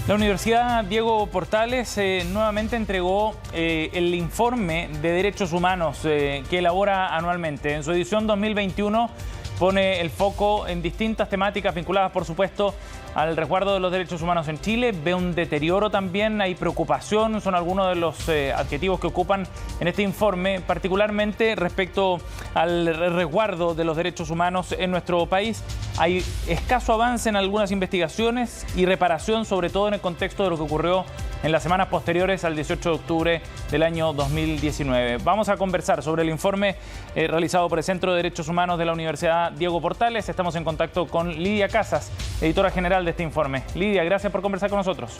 La Universidad Diego Portales nuevamente entregó el informe de derechos humanos que elabora anualmente. En su edición 2021 pone el foco en distintas temáticas vinculadas, por supuesto, al resguardo de los derechos humanos en Chile. Ve un deterioro también, hay preocupación, son algunos de los adjetivos que ocupan en este informe, particularmente respecto al resguardo de los derechos humanos en nuestro país. Hay escaso avance en algunas investigaciones y reparación, sobre todo en el contexto de lo que ocurrió en las semanas posteriores al 18 de octubre del año 2019. Vamos a conversar sobre el informe realizado por el Centro de Derechos Humanos de la Universidad Diego Portales. Estamos en contacto con Lidia Casas, editora general de este informe. Lidia, gracias por conversar con nosotros.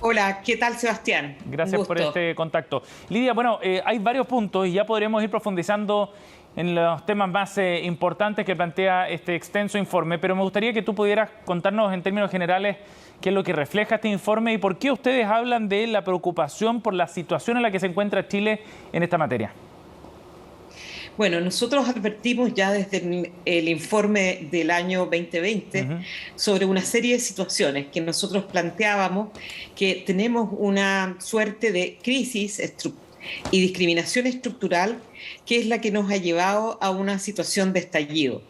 Hola, ¿qué tal, Sebastián? Gracias por este contacto. Lidia, bueno, hay varios puntos y ya podremos ir profundizando en los temas más importantes que plantea este extenso informe, pero me gustaría que tú pudieras contarnos en términos generales qué es lo que refleja este informe y por qué ustedes hablan de la preocupación por la situación en la que se encuentra Chile en esta materia. Bueno, nosotros advertimos ya desde el informe del año 2020 sobre una serie de situaciones que nosotros planteábamos que tenemos una suerte de crisis y discriminación estructural que es la que nos ha llevado a una situación de estallido.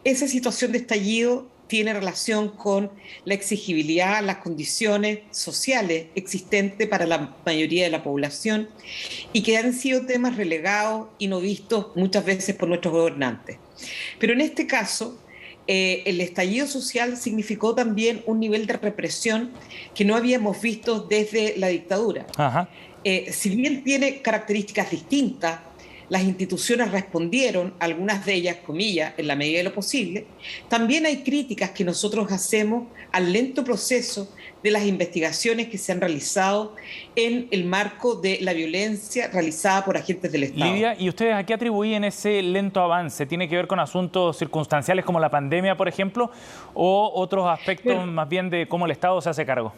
Esa situación de estallido tiene relación con la exigibilidad, las condiciones sociales existentes para la mayoría de la población y que han sido temas relegados y no vistos muchas veces por nuestros gobernantes. Pero en este caso, el estallido social significó también un nivel de represión que no habíamos visto desde la dictadura. Si bien tiene características distintas, las instituciones respondieron, algunas de ellas, comillas, en la medida de lo posible. También hay críticas que nosotros hacemos al lento proceso de las investigaciones que se han realizado en el marco de la violencia realizada por agentes del Estado. Lidia, ¿y ustedes a qué atribuyen ese lento avance? ¿Tiene que ver con asuntos circunstanciales como la pandemia, por ejemplo, o otros aspectos más bien de cómo el Estado se hace cargo?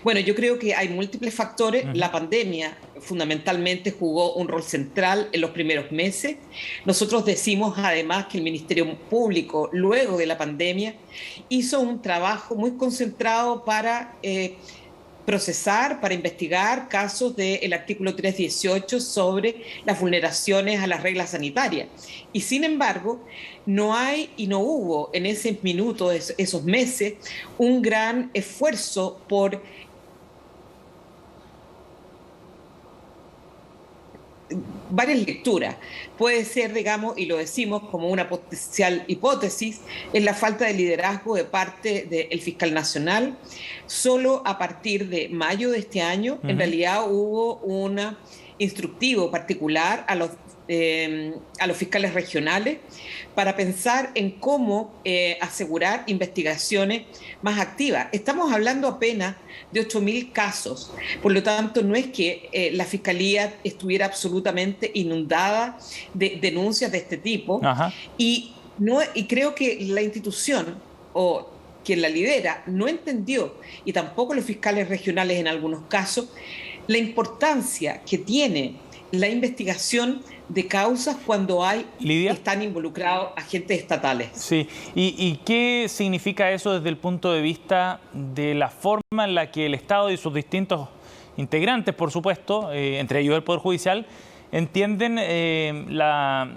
Bueno, yo creo que hay múltiples factores. La pandemia fundamentalmente jugó un rol central en los primeros meses. Nosotros decimos además que el Ministerio Público, luego de la pandemia, hizo un trabajo muy concentrado para procesar, para investigar casos del artículo 318 sobre las vulneraciones a las reglas sanitarias. Y sin embargo, no hay y no hubo en ese minuto, esos meses, un gran esfuerzo por varias lecturas. Puede ser, digamos, y lo decimos como una potencial hipótesis, en la falta de liderazgo de parte del fiscal nacional. Solo a partir de mayo de este año, en realidad hubo un instructivo particular a los fiscales regionales para pensar en cómo asegurar investigaciones más activas. Estamos hablando apenas de 8.000 casos, por lo tanto no es que la Fiscalía estuviera absolutamente inundada de denuncias de este tipo y creo que la institución o quien la lidera no entendió, y tampoco los fiscales regionales en algunos casos, la importancia que tiene la investigación de causas cuando están involucrados agentes estatales. Sí, ¿y qué significa eso desde el punto de vista de la forma en la que el Estado y sus distintos integrantes, por supuesto, entre ellos el Poder Judicial, entienden la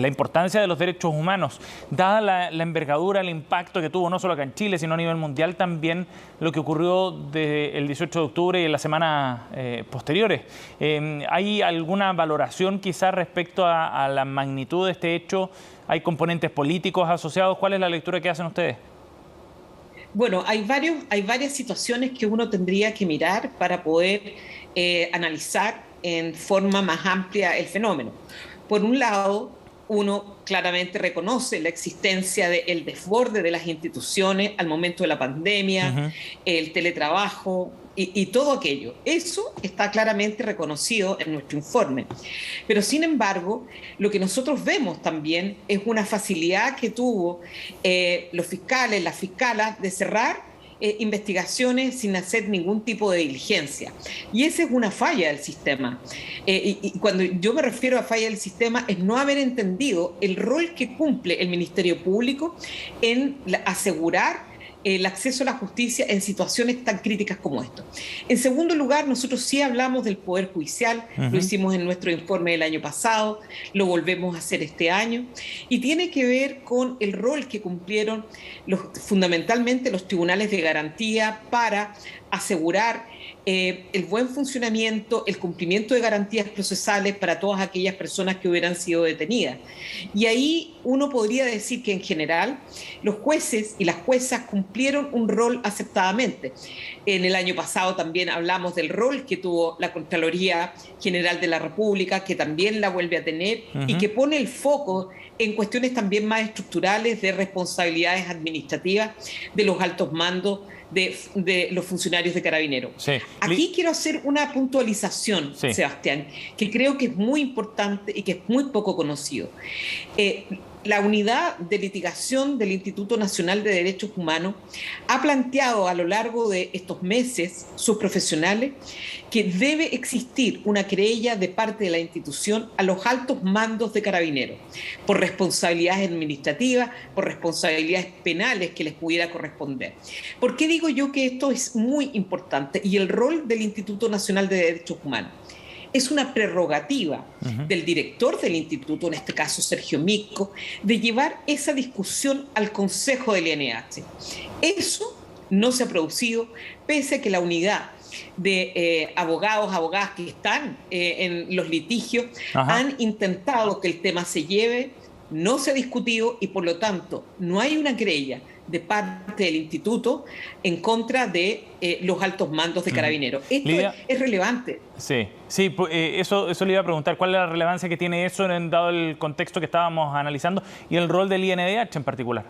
importancia de los derechos humanos, dada la envergadura, el impacto que tuvo no solo acá en Chile, sino a nivel mundial también lo que ocurrió desde el 18 de octubre y en las semanas posteriores? ¿Hay alguna valoración quizás respecto a la magnitud de este hecho? ¿Hay componentes políticos asociados? ¿Cuál es la lectura que hacen ustedes? Bueno, hay varias situaciones que uno tendría que mirar para poder analizar en forma más amplia el fenómeno. Por un lado, uno claramente reconoce la existencia del desborde de las instituciones al momento de la pandemia, el teletrabajo y todo aquello. Eso está claramente reconocido en nuestro informe. Pero sin embargo, lo que nosotros vemos también es una facilidad que tuvo los fiscales, las fiscalas, de cerrar investigaciones sin hacer ningún tipo de diligencia. Y esa es una falla del sistema. Y cuando yo me refiero a falla del sistema es no haber entendido el rol que cumple el Ministerio Público en asegurar el acceso a la justicia en situaciones tan críticas como esto. En segundo lugar, nosotros sí hablamos del Poder Judicial, lo hicimos en nuestro informe del año pasado, lo volvemos a hacer este año, y tiene que ver con el rol que cumplieron fundamentalmente los tribunales de garantía para asegurar el buen funcionamiento, el cumplimiento de garantías procesales para todas aquellas personas que hubieran sido detenidas. Y ahí uno podría decir que en general los jueces y las juezas cumplieron un rol aceptadamente. En el año pasado también hablamos del rol que tuvo la Contraloría General de la República, que también la vuelve a tener y que pone el foco en cuestiones también más estructurales de responsabilidades administrativas de los altos mandos de los funcionarios de Carabineros. Sí. Aquí quiero hacer una puntualización, sí, Sebastián, que creo que es muy importante y que es muy poco conocido. La unidad de litigación del Instituto Nacional de Derechos Humanos ha planteado a lo largo de estos meses, sus profesionales, que debe existir una querella de parte de la institución a los altos mandos de Carabineros por responsabilidades administrativas, por responsabilidades penales que les pudiera corresponder. ¿Por qué digo yo que esto es muy importante? Y el rol del Instituto Nacional de Derechos Humanos es una prerrogativa del director del instituto, en este caso Sergio Mico, de llevar esa discusión al Consejo del INH. Eso no se ha producido, pese a que la unidad de abogadas que están en los litigios han intentado que el tema se lleve, no se ha discutido y por lo tanto no hay una querella de parte del instituto en contra de los altos mandos de Carabineros. Esto es relevante. Sí, eso le iba a preguntar. ¿Cuál es la relevancia que tiene eso dado el contexto que estábamos analizando y el rol del INDH en particular?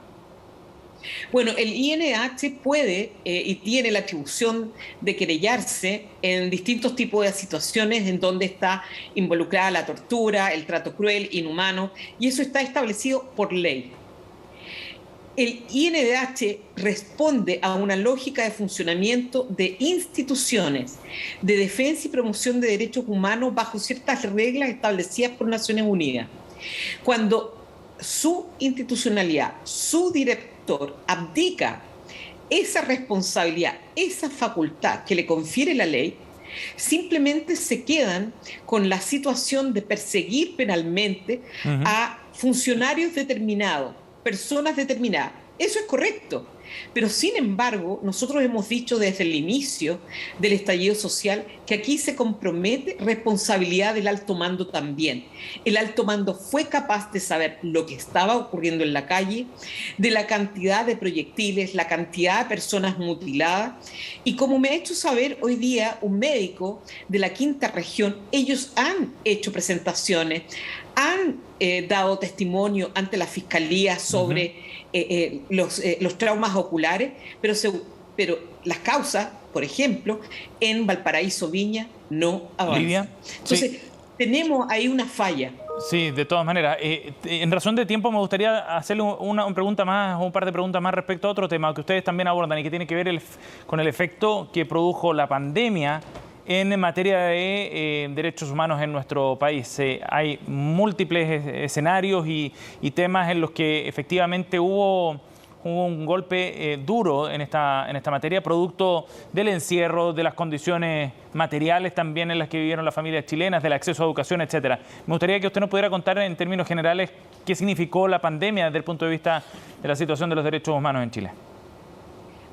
Bueno, el INDH puede y tiene la atribución de querellarse en distintos tipos de situaciones en donde está involucrada la tortura, el trato cruel, inhumano, y eso está establecido por ley. El INDH responde a una lógica de funcionamiento de instituciones de defensa y promoción de derechos humanos bajo ciertas reglas establecidas por Naciones Unidas. Cuando su institucionalidad, su director abdica esa responsabilidad, esa facultad que le confiere la ley, simplemente se quedan con la situación de perseguir penalmente a funcionarios determinados, personas determinadas. Eso es correcto, pero sin embargo nosotros hemos dicho desde el inicio del estallido social que aquí se compromete responsabilidad del alto mando también. El alto mando fue capaz de saber lo que estaba ocurriendo en la calle, de la cantidad de proyectiles, la cantidad de personas mutiladas, y como me ha hecho saber hoy día un médico de la quinta región, ellos han hecho presentaciones, han dado testimonio ante la fiscalía sobre los traumas oculares, pero las causas, por ejemplo, en Valparaíso, Viña, no avanzan. Lidia, entonces, tenemos ahí una falla. Sí, de todas maneras. En razón de tiempo me gustaría hacerle una pregunta más, un par de preguntas más respecto a otro tema que ustedes también abordan y que tiene que ver con el efecto que produjo la pandemia en materia de derechos humanos en nuestro país. Hay múltiples escenarios y temas en los que efectivamente hubo un golpe duro en esta materia, producto del encierro, de las condiciones materiales también en las que vivieron las familias chilenas, del acceso a educación, etcétera. Me gustaría que usted nos pudiera contar en términos generales qué significó la pandemia desde el punto de vista de la situación de los derechos humanos en Chile.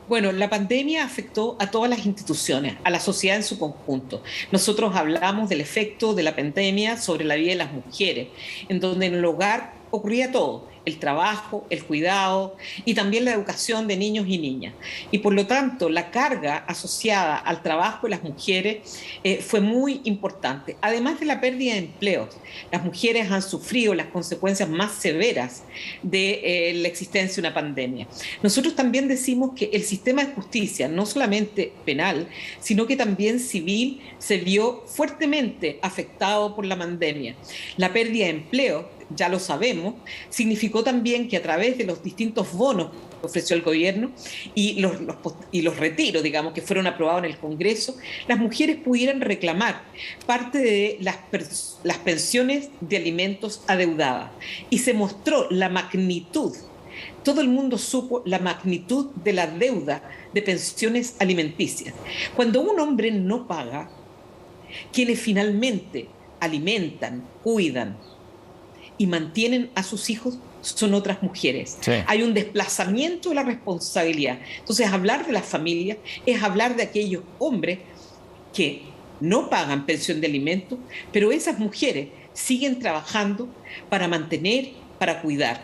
Bueno, la pandemia afectó a todas las instituciones, a la sociedad en su conjunto. Nosotros hablamos del efecto de la pandemia sobre la vida de las mujeres, en donde en el hogar ocurría todo: el trabajo, el cuidado y también la educación de niños y niñas. Y por lo tanto, la carga asociada al trabajo de las mujeres fue muy importante. Además de la pérdida de empleos, las mujeres han sufrido las consecuencias más severas de la existencia de una pandemia. Nosotros también decimos que el sistema de justicia, no solamente penal, sino que también civil, se vio fuertemente afectado por la pandemia. La pérdida de empleo, ya lo sabemos, significó también que a través de los distintos bonos que ofreció el gobierno y los retiros, digamos, que fueron aprobados en el Congreso, las mujeres pudieran reclamar parte de las pensiones de alimentos adeudadas. Y se mostró la magnitud todo el mundo supo la magnitud de la deuda de pensiones alimenticias. Cuando un hombre no paga, quienes finalmente alimentan, cuidan y mantienen a sus hijos son otras mujeres. Sí. Hay un desplazamiento de la responsabilidad. Entonces, hablar de las familias es hablar de aquellos hombres que no pagan pensión de alimentos, pero esas mujeres siguen trabajando para mantener, para cuidar.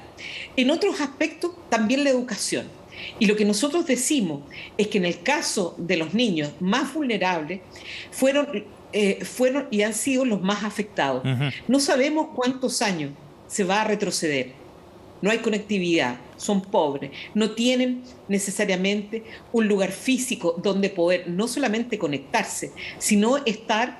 En otros aspectos, también la educación. Y lo que nosotros decimos es que en el caso de los niños más vulnerables, fueron y han sido los más afectados. No sabemos cuántos años se va a retroceder. No hay conectividad, son pobres, no tienen necesariamente un lugar físico donde poder no solamente conectarse, sino estar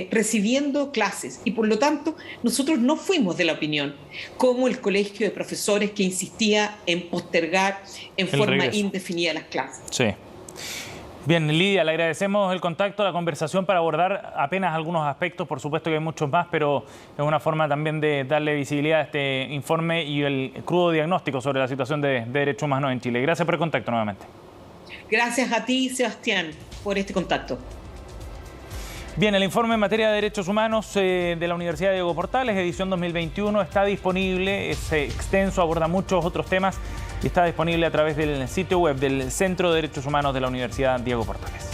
recibiendo clases. Y por lo tanto, nosotros no fuimos de la opinión, como el colegio de profesores que insistía en postergar en forma indefinida las clases. Sí. Bien, Lidia, le agradecemos el contacto, la conversación para abordar apenas algunos aspectos. Por supuesto que hay muchos más, pero es una forma también de darle visibilidad a este informe y el crudo diagnóstico sobre la situación de derechos humanos en Chile. Gracias por el contacto nuevamente. Gracias a ti, Sebastián, por este contacto. Bien, el informe en materia de derechos humanos de la Universidad Diego Portales, edición 2021, está disponible, es extenso, aborda muchos otros temas y está disponible a través del sitio web del Centro de Derechos Humanos de la Universidad Diego Portales.